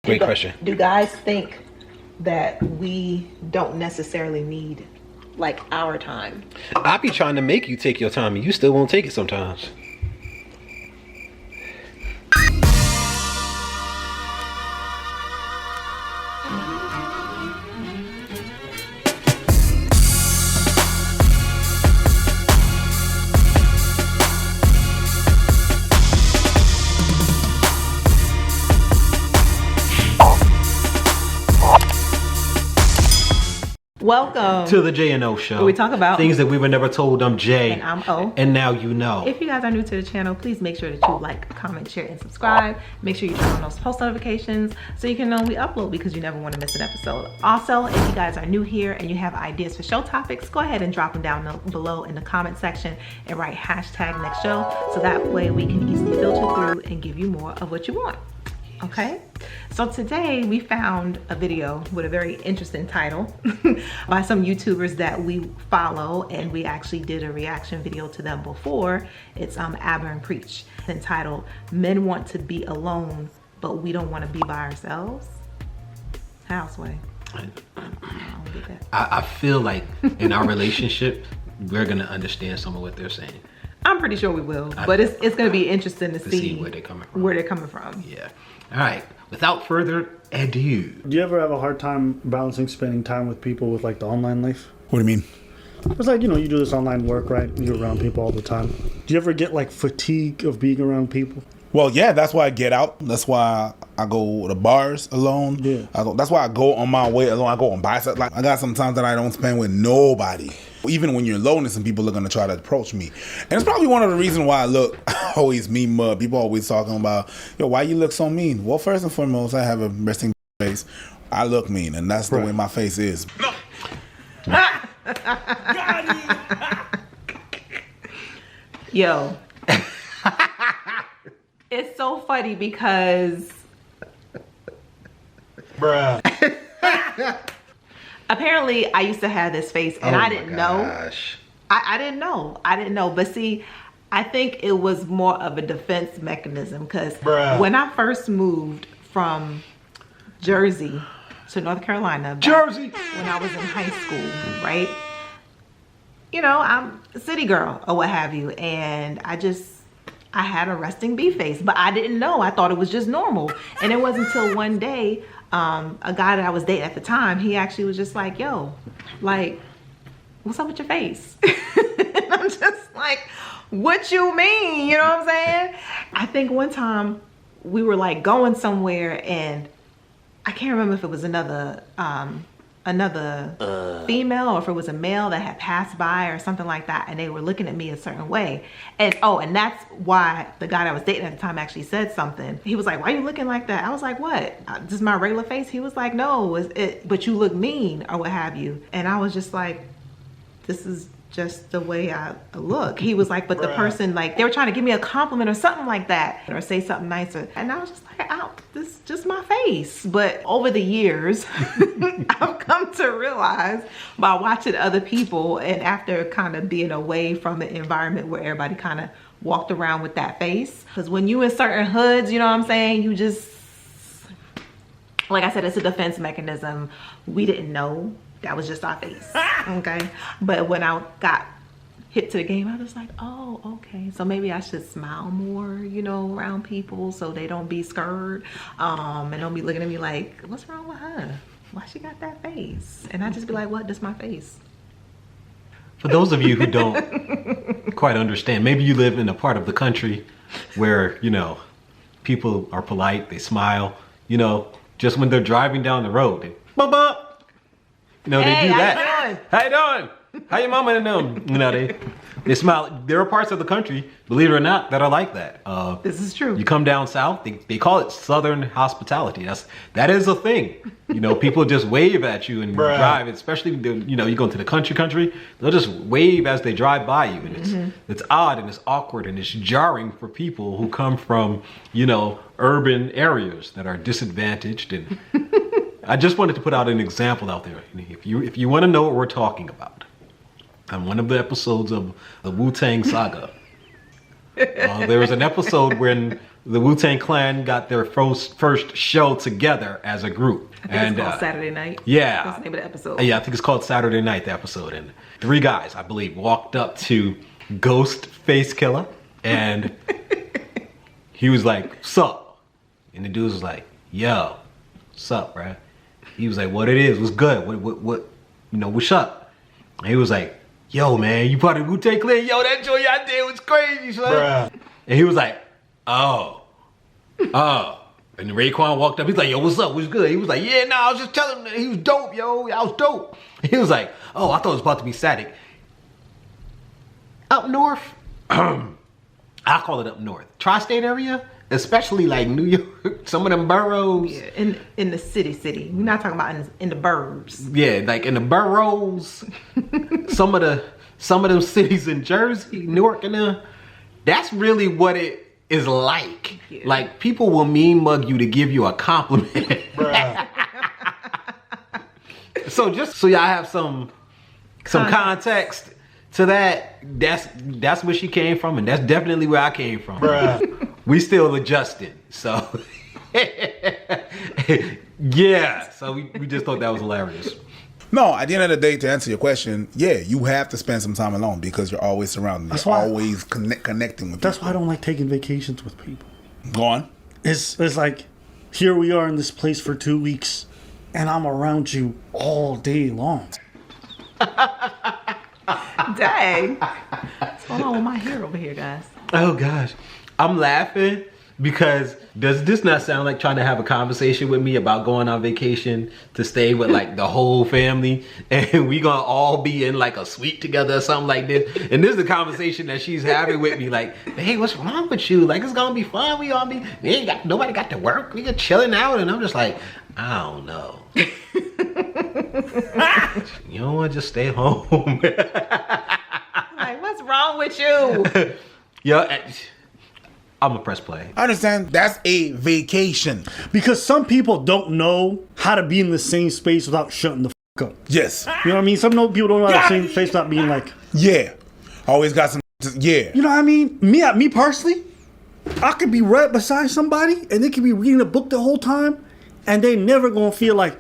Great question. Do guys think that we don't necessarily need like our time? I be trying to make you take your time and you still won't take it sometimes. Welcome to the J&O Show. Where we talk about things that we were never told. I'm Jay. And I'm O. And now you know. If you guys are new to the channel, please make sure that you like, comment, share, and subscribe. Make sure you turn on those post notifications so you can know when we upload, because you never want to miss an episode. Also, if you guys are new here and you have ideas for show topics, go ahead and drop them down below in the comment section and write hashtag next show, so that way we can easily filter through and give you more of what you want. Okay, so today we found a video with a very interesting title by some YouTubers that we follow, and we actually did a reaction video to them before. It's Aber and Preach, entitled "Men Want to Be Alone, but We Don't Want to Be by Ourselves." Houseway. I don't get that. I feel like in our relationship, we're gonna understand some of what they're saying. I'm pretty sure we will, but it's gonna be interesting to see where they're coming from. Yeah. All right. Without further ado. Do you ever have a hard time balancing spending time with people with like the online life? What do you mean? It's like, you know, you do this online work, right? You're around people all the time. Do you ever get like fatigue of being around people? Well, yeah, that's why I get out. That's why I go to bars alone. Yeah. That's why I go on my way alone. I go on bicycle. Like, I got some times that I don't spend with nobody. Even when you're alone, some people are going to try to approach me. And it's probably one of the reasons why I look always mean mud. People always talking about, yo, why you look so mean? Well, first and foremost, I have a resting face. I look mean, and that's the way my face is. No. Yo. It's so funny because Bruh. apparently I used to have this face and I didn't know. I didn't know. But see, I think it was more of a defense mechanism, because when I first moved from Jersey to North Carolina, when I was in high school, right? You know, I'm a city girl or what have you, and I had a resting bee face, but I didn't know. I thought it was just normal. And it wasn't until one day, a guy that I was dating at the time, he actually was just like, yo, like, what's up with your face? And I'm just like, what you mean? You know what I'm saying? I think one time we were like going somewhere, and I can't remember if it was another female or if it was a male that had passed by or something like that, and they were looking at me a certain way. And and that's why the guy that I was dating at the time actually said something. He was like, why are you looking like that? I was like, what? This is my regular face? He was like, no, but you look mean or what have you. And I was just like, this is just the way I look. He was like, but the person, like, they were trying to give me a compliment or something like that, or say something nicer. And I was just like, this is just my face. But over the years, I've come to realize by watching other people, and after kind of being away from an environment where everybody kind of walked around with that face, because when you in certain hoods, you know what I'm saying, you just, like I said, it's a defense mechanism. We didn't know. That was just our face, okay? But when I got hit to the game, I was like, oh, okay. So maybe I should smile more, you know, around people so they don't be scared, and don't be looking at me like, what's wrong with her? Why she got that face? And I just be like, what? That's my face. For those of you who don't quite understand, maybe you live in a part of the country where, you know, people are polite, they smile, you know, just when they're driving down the road, they bump up. You know, hey, they do that. How you doing? How you doing? How your mama and them? You know, they smile. There are parts of the country, believe it or not, that are like that. This is true. You come down south, they call it Southern hospitality. That is a thing. You know, people just wave at you and drive, especially, you know, you go into the country, they'll just wave as they drive by you. And it's odd and it's awkward and it's jarring for people who come from, you know, urban areas that are disadvantaged. And I just wanted to put out an example out there. If you want to know what we're talking about, on one of the episodes of the Wu-Tang Saga, There was an episode when the Wu-Tang Clan got their first show together as a group. I think it's called Saturday Night. Yeah. That's the name of the episode. Yeah, I think it's called Saturday Night, the episode. And 3 guys, I believe, walked up to Ghost Face Killer and he was like, "Sup?" And the dude was like, "Yo, sup, bruh?" He was like, "What it is? What's good? What what's up?" And he was like, "Yo, man, you part of the Wu-Tang Clan? Yo, that joint y'all did was crazy, son." Bruh. And he was like, oh. And Raekwon walked up. He's like, "Yo, what's up? What's good?" He was like, "Yeah, nah, I was just telling him that he was dope, yo. I was dope." He was like, "Oh, I thought it was about to be static." Up north, I call it up north. Tri-state area, especially like New York, some of them boroughs. Yeah, in the city. We're not talking about in the burbs. Yeah, like in the boroughs, some of them cities in Jersey, Newark, and that's really what it is like. Yeah. Like people will mean mug you to give you a compliment. So just so y'all have some context to that, that's where she came from, and that's definitely where I came from. We still adjusting, so yeah. So we just thought that was hilarious. No, at the end of the day, to answer your question, yeah, you have to spend some time alone because you're always surrounded. You're always connecting with people. That's why I don't like taking vacations with people. Go on. It's like, here we are in this place for 2 weeks, and I'm around you all day long. Dang. What's going on with my hair over here, guys? Oh gosh, I'm laughing because does this not sound like trying to have a conversation with me about going on vacation to stay with like the whole family and we gonna all be in like a suite together or something like this? And this is the conversation that she's having with me, like, "Hey, what's wrong with you? Like, it's gonna be fun. Nobody got to work. We just chilling out." And I'm just like, I don't know. You don't want to just stay home? Like, what's wrong with you? Yo, I'm gonna press play. I understand. That's a vacation. Because some people don't know how to be in the same space without shutting the fuck up. Yes. You know what I mean? Some people don't know how to be in the same space without being like, yeah. Always got some, yeah. You know what I mean? Me personally, I could be right beside somebody and they could be reading a book the whole time and they never gonna feel like,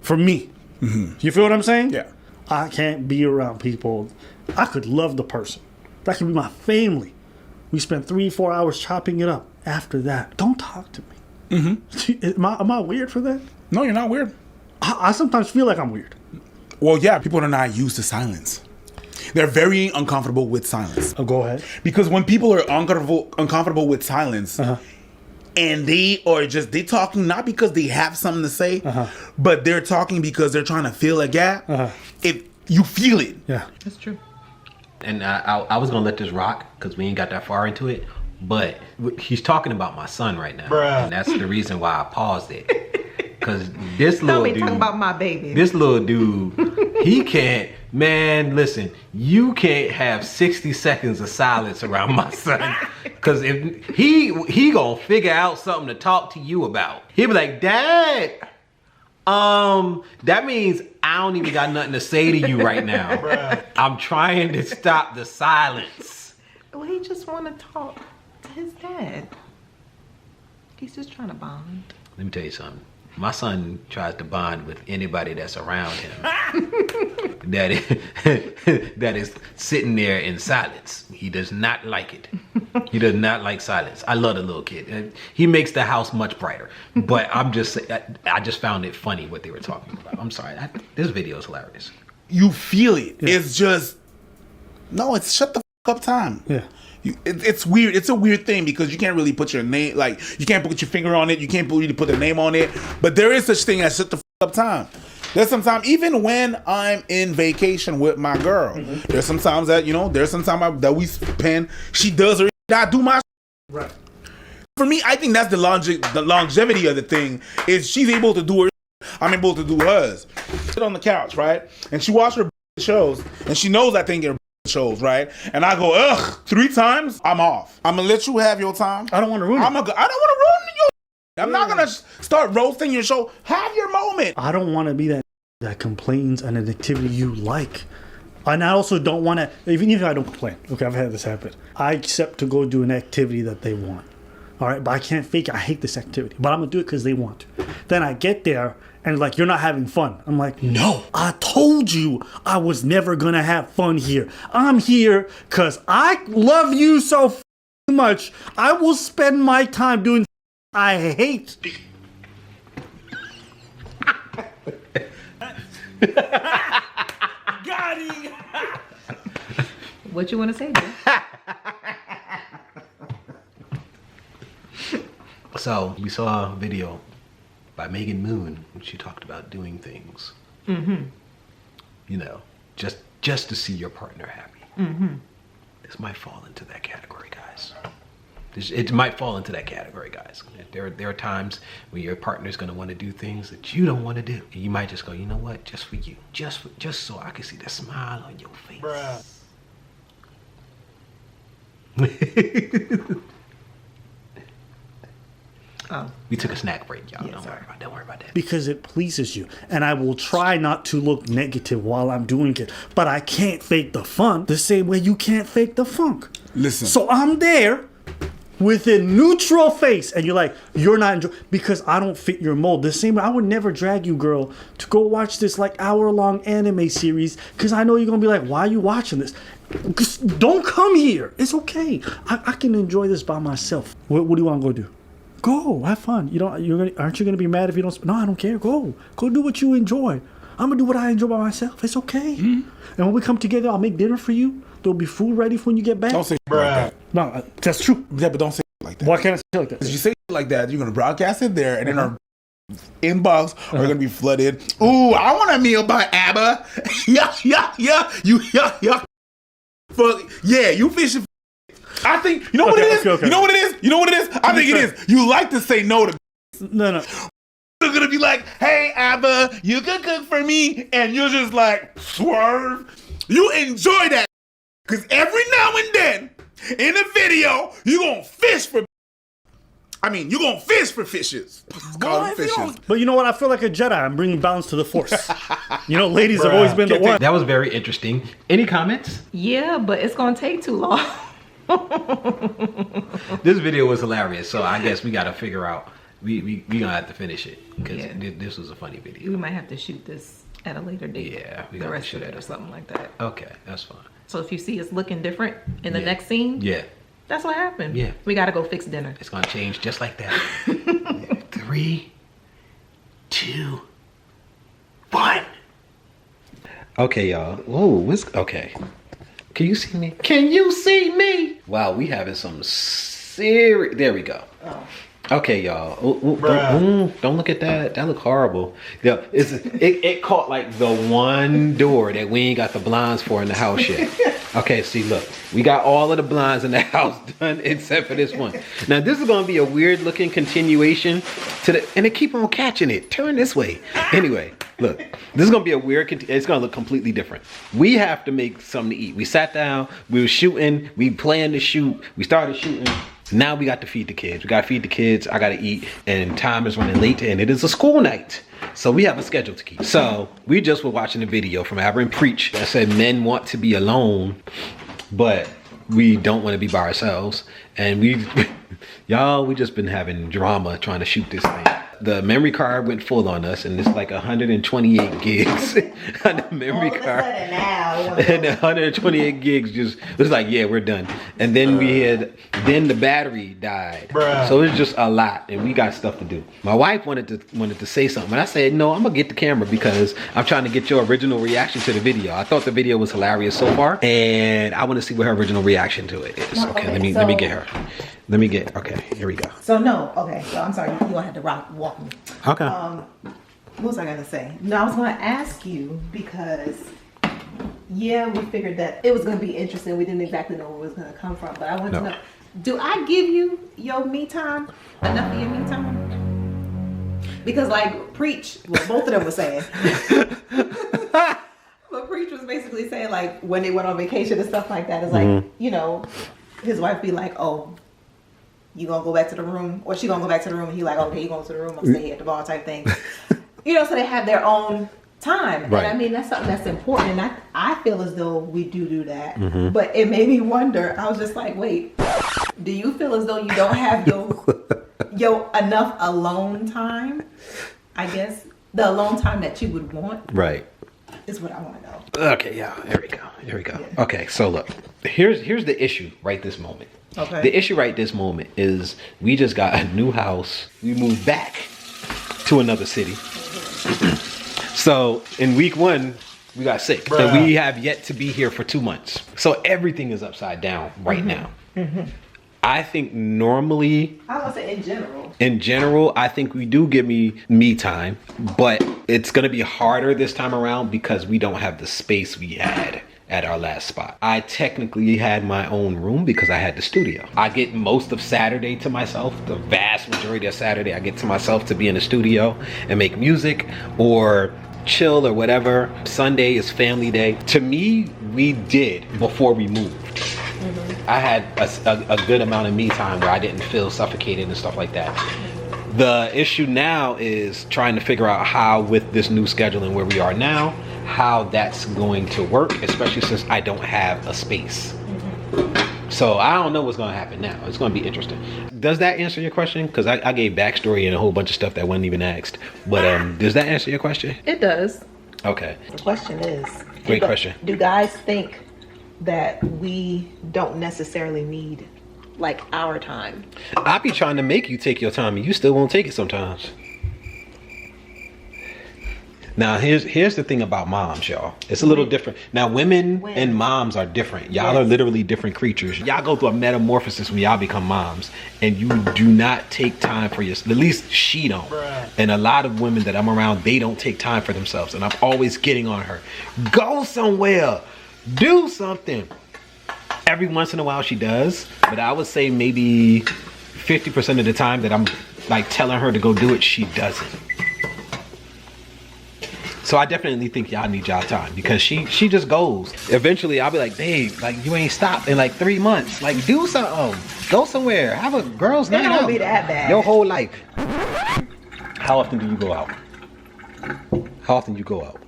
for me. Mm-hmm. You feel what I'm saying? Yeah. I can't be around people. I could love the person. That could be my family. We spent 3-4 hours chopping it up. After that, don't talk to me. Mm-hmm. Am I weird for that? No, you're not weird. I sometimes feel like I'm weird. Well, yeah, people are not used to silence. They're very uncomfortable with silence. Oh, go ahead. Because when people are uncomfortable with silence, and they talking not because they have something to say, but they're talking because they're trying to fill a gap. If you feel it, yeah, that's true. And I was gonna let this rock because we ain't got that far into it, but he's talking about my son right now, and that's the reason why I paused it. Because this little dude, talking about my baby. This little dude, he can't. Man, listen, you can't have 60 seconds of silence around my son. Because if he gonna figure out something to talk to you about. He'll be like, "Dad, that means I don't even got nothing to say to you right now. I'm trying to stop the silence." Well, he just want to talk to his dad. He's just trying to bond. Let me tell you something. My son tries to bond with anybody that's around him that is sitting there in silence. He does not like it. He does not like silence. I love the little kid. He makes the house much brighter. But I just found it funny what they were talking about. I'm sorry. This video is hilarious. You feel it. Yeah. It's just, no, it's shut the fuck up time. Yeah. It's weird. It's a weird thing because you can't really put your name, like, you can't put your finger on it. You can't really put a name on it. But there is such thing as shut the fuck up time. There's sometimes, even when I'm in vacation with my girl, there's sometimes that, there's sometimes that we spend, she does her, I do my right. For me, I think that's the longevity of the thing, is she's able to do her, I'm able to do hers. Sit on the couch, right? And she watch her shows, and she knows I think her shows, right? And I go, ugh, 3 times, I'm off. I'm gonna let you have your time. I don't want to ruin it. I don't want to ruin your. I'm not gonna start roasting your show. Have your moment. I don't want to be that complains on an activity you like And I also don't want to, even if I don't complain. Okay, I've had this happen. I accept to go do an activity that they want. All right, but I can't fake it. I hate this activity, but I'm gonna do it because they want to. Then I get there and like, you're not having fun. I'm like, no, I told you I was never gonna have fun here. I'm here because I love you so much. I will spend my time doing I hate. Got it. What you want to say, Jay? So we saw a video by Megan Moon when she talked about doing things. You know, just to see your partner happy. This might fall into that category, guys. It might fall into that category, guys. There are times when your partner's gonna want to do things that you don't want to do. And you might just go, you know what? Just for you, just so I can see the smile on your face. Bruh. Oh. We took a snack break, y'all. Yeah, Don't worry about that. Because it pleases you. And I will try not to look negative while I'm doing it. But I can't fake the fun the same way you can't fake the funk. Listen. So I'm there with a neutral face. And you're like, you're not enjoying, because I don't fit your mold. The same way I would never drag you, girl, to go watch this like hour-long anime series. Because I know you're going to be like, why are you watching this? Don't come here. It's okay. I can enjoy this by myself. What do you want to go do? Go, have fun. Aren't you gonna be mad if you don't? No, I don't care. Go do what you enjoy. I'm gonna do what I enjoy by myself. It's okay. And when we come together, I'll make dinner for you. There'll be food ready for when you get back. Don't say like that. No, that's true. Yeah, but don't say like that. Why can't I say like that? Because you say like that, you're gonna broadcast it there, and then our inbox are gonna be flooded. Ooh, I want a meal by ABBA. yeah. Fuck yeah, you fishing. I think you know what it is. Okay. You know what it is. I think it is. You like to say no to. No. They're gonna be like, "Hey, ABBA, you can cook for me," and you're just like, swerve. You enjoy that, because every now and then in a video, you gonna fish for. I mean, you gonna fish for fishes. Call them fishes. But you know what? I feel like a Jedi. I'm bringing balance to the Force. You know, ladies have always been the one. That was very interesting. Any comments? Yeah, but it's gonna take too long. This video was hilarious, so I guess we gotta figure out. We gonna have to finish it because this was a funny video. We might have to shoot this at a later date. Yeah, we the gotta rest shoot of it it or something like that. Okay, that's fine. So if you see us looking different in the next scene, that's what happened. Yeah, we gotta go fix dinner. It's gonna change just like that. 3, 2, 1. Okay, y'all. Whoa, okay. Can you see me? Can you see me? Wow, we having some serious. There we go. Oh. Okay, y'all. Don't look at that. That look horrible. Yeah, it caught like the one door that we ain't got the blinds for in the house yet. Okay, see, look, we got all of the blinds in the house done except for this one. Now this is gonna be a weird looking continuation to the, and they keep on catching it. Turn this way. Anyway, look, this is gonna be a weird. It's gonna look completely different. We have to make something to eat. We sat down. We were shooting. We planned to shoot. We started shooting. Now we got to feed the kids. We got to feed the kids. I got to eat. And time is running late. And it is a school night. So we have a schedule to keep. So we just were watching a video from Aberrant Preach that said men want to be alone, but we don't want to be by ourselves. And we just been having drama trying to shoot this thing. The memory card went full on us, and it's like 128 gigs on the memory card. And the 128 gigs just was like, yeah, we're done. And then then the battery died. So it was just a lot, and we got stuff to do. My wife wanted to say something, and I said, no, I'm gonna get the camera because I'm trying to get your original reaction to the video. I thought the video was hilarious so far, and I want to see what her original reaction to it is. Okay, let me get her. Okay, here we go. So I'm sorry, you gonna have to walk me. Okay. What was I gonna say? No, I was gonna ask you because, we figured that it was gonna be interesting. We didn't exactly know where it was gonna come from, but I wanted to know, do I give you your me time, enough of your me time? Because like Preach, well, both of them were saying, but Preach was basically saying like when they went on vacation and stuff like that, it's like, you know, his wife be like, oh, you gonna go back to the room, or she gonna go back to the room, and he like, okay, you going to the room, I'm staying here at the bar type thing. You know, so they have their own time. Right. And I mean, that's something that's important. And I feel as though we do that. Mm-hmm. But it made me wonder. I was just like, wait, do you feel as though you don't have your enough alone time? I guess the alone time that you would want. Right. Is what I want to know. Okay, yeah, here we go. Yeah. Okay, so look, here's the issue right this moment. Okay. The issue right this moment is we just got a new house. We moved back to another city. So in week 1, we got sick. Bruh. And we have yet to be here for 2 months. So everything is upside down right now. I think normally, I want to say in general, I think we do give me time, but it's going to be harder this time around because we don't have the space we had at our last spot. I technically had my own room because I had the studio. I get most of Saturday to myself. The vast majority of Saturday I get to myself to be in the studio and make music or chill or whatever. Sunday is family day. To me, we did before we moved. I had a good amount of me time where I didn't feel suffocated and stuff like that. The issue now is trying to figure out how, with this new scheduling where we are now, how that's going to work, especially since I don't have a space. So I don't know what's going to happen now. It's going to be interesting. Does that answer your question? Because I gave backstory and a whole bunch of stuff that wasn't even asked. But does that answer your question? It does. Okay. The question is, Great question. Do guys think that we don't necessarily need like our time? I be trying to make you take your time and you still won't take it sometimes. Now here's the thing about moms, y'all. It's a little different. Now women and moms are different. Y'all are literally different creatures. Y'all go through a metamorphosis when y'all become moms, and you do not take time for yourself. At least she don't. Bruh. And a lot of women that I'm around, they don't take time for themselves. And I'm always getting on her. Go somewhere. Do something. Every once in a while she does, but I would say maybe 50% of the time that I'm like telling her to go do it, she doesn't. So I definitely think y'all need y'all time because she just goes. Eventually I'll be like, babe, like you ain't stopped in like 3 months. Like do something. Go somewhere. Have a girl's night out. It don't be that bad. Your whole life. How often do you go out? How often you go out?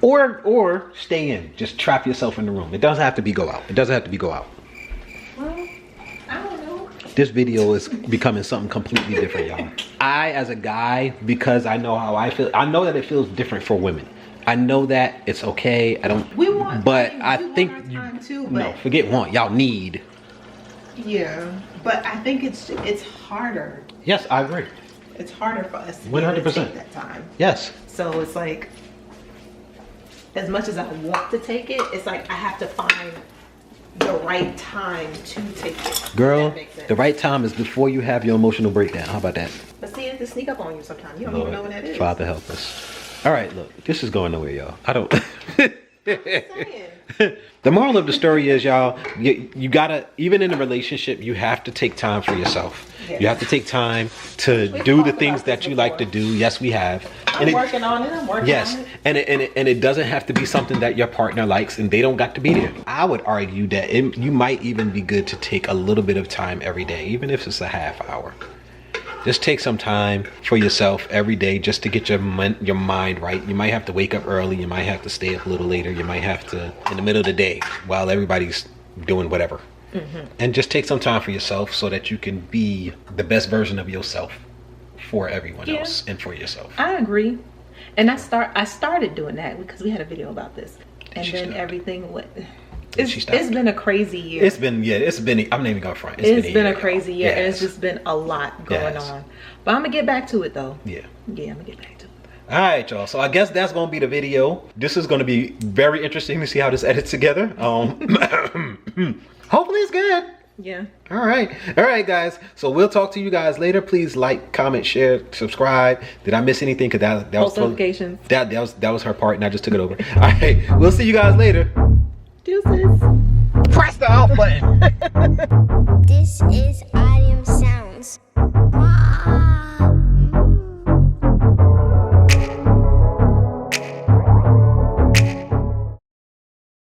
Or stay in. Just trap yourself in the room. It doesn't have to be go out. It doesn't have to be go out. Well, I don't know. This video is becoming something completely different, y'all. I, as a guy, because I know how I feel, I know that it feels different for women. I know that it's okay. I don't. We want, but we I want think our time too. But no, forget want. Y'all need. Yeah, but I think it's harder. Yes, I agree. It's harder for us to 100%. take that time. Yes. So it's like, as much as I want to take it, it's like I have to find the right time to take it. Girl, the right time is before you have your emotional breakdown. How about that? But see, it can sneak up on you sometimes. You don't even know what that is. Father help us. All right, look, this is going nowhere, y'all. I don't. The moral of the story is, y'all, you gotta, even in a relationship, you have to take time for yourself. Yes. You have to take time to do the things that you like to do. Yes, we have. I'm working on it. Yes, and it doesn't have to be something that your partner likes, and they don't got to be there. I would argue that you might even be good to take a little bit of time every day, even if it's a half hour. Just take some time for yourself every day just to get your mind right. You might have to wake up early. You might have to stay up a little later. You might have to in the middle of the day while everybody's doing whatever. Mm-hmm. And just take some time for yourself so that you can be the best version of yourself for everyone else and for yourself. I agree. And I started doing that because we had a video about this. And then everything went... It's been a crazy year. It's been, I'm not even going front. It's been a crazy year. And it's just been a lot going on. But I'm going to get back to it though. Yeah. Yeah, I'm going to get back to it. All right, y'all. So I guess that's going to be the video. This is going to be very interesting to see how this edits together. Hopefully it's good. Yeah. All right, guys. So we'll talk to you guys later. Please like, comment, share, subscribe. Did I miss anything? Cause that was notifications. That was her part, and I just took it over. All right. We'll see you guys later. Deuces. Press the off button. This is audio.